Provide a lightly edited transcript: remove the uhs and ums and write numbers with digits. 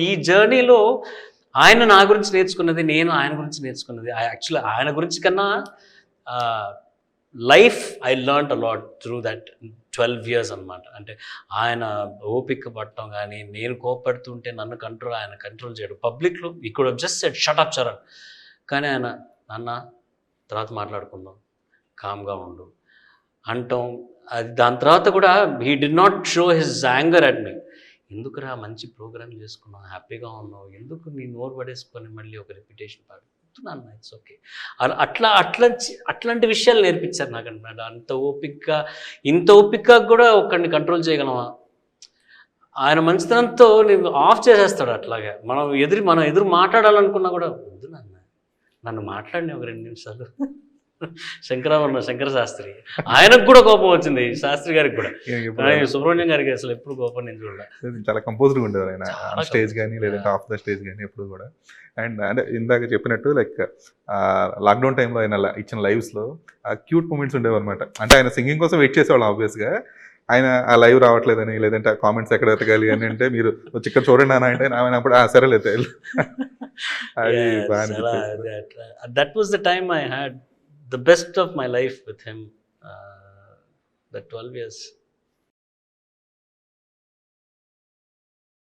ఈ జర్నీలో ఆయన నా గురించి నేర్చుకున్నది, నేను ఆయన గురించి నేర్చుకున్నది. యాక్చువల్లీ ఆయన గురించి కన్నా life I learned a lot through that 12 years అనమాట. అంటే ఆయన ఓపిక పట్టడం కానీ, నేను కోపడుతుంటే నన్ను ఆయన కంట్రోల్ చేయడం. పబ్లిక్లో ఈ could have just said shut up Charan, కానీ ఆయన నాన్న తర్వాత మాట్లాడుకుందాం, కామ్గా ఉండు అంటాం. అది దాని తర్వాత కూడా he did not show his anger at me. ఎందుకురా మంచి ప్రోగ్రామ్ చేసుకున్నావు, హ్యాపీగా ఉన్నావు, ఎందుకు నీ నోరు పడేసుకొని మళ్ళీ ఒక రెప్యుటేషన్ పాడుతున్నాను, ఇట్స్ ఓకే. అట్లాంటి విషయాలు నేర్పించారు నాకు అన్నమాట. అంత ఓపికగా, ఇంత ఓపికగా కూడా ఒకరిని కంట్రోల్ చేయగలమా? ఆయన మంచితనంతో నేను ఆఫ్ చేసేస్తాడు అట్లాగే. మనం ఎదురు మాట్లాడాలనుకున్నా కూడా వద్దు నాన్న, నన్ను మాట్లాడిన ఒక 2 నిమిషాలు. శంకర శాస్త్రి, ఆయనకు కూడా కోపం వచ్చింది, శాస్త్రి గారికి కూడా. సుబ్రహ్మణ్యం గారికి అసలు ఎప్పుడు కోపం నేను చూడలేదు. చాలా కంపోజ్డ్గా ఉండేది ఆయన ఆన్ స్టేజ్ కానీ లేదంటే ఆఫ్ ద స్టేజ్ కానీ ఎప్పుడు కూడా. అండ్ అంటే ఇందాక చెప్పినట్టు లైక్ లాక్డౌన్ టైంలో ఆయన ఇచ్చిన లైవ్స్లో క్యూట్ మూమెంట్స్ ఉండేవి అనమాట. అంటే ఆయన సింగింగ్ కోసం వెయిట్ చేసేవాళ్ళం ఆబ్వియస్గా. ఆయన ఆ లైవ్ రావట్లేదని లేదంటే ఆ కామెంట్స్ ఎక్కడ ఎతకాలి అని అంటే మీరు వచ్చి ఇక్కడ చూడండి అన్న అంటే ఆయన అప్పుడు సరేలేదు. అది బాగా that was the time I had the best of my life with him, the 12 years.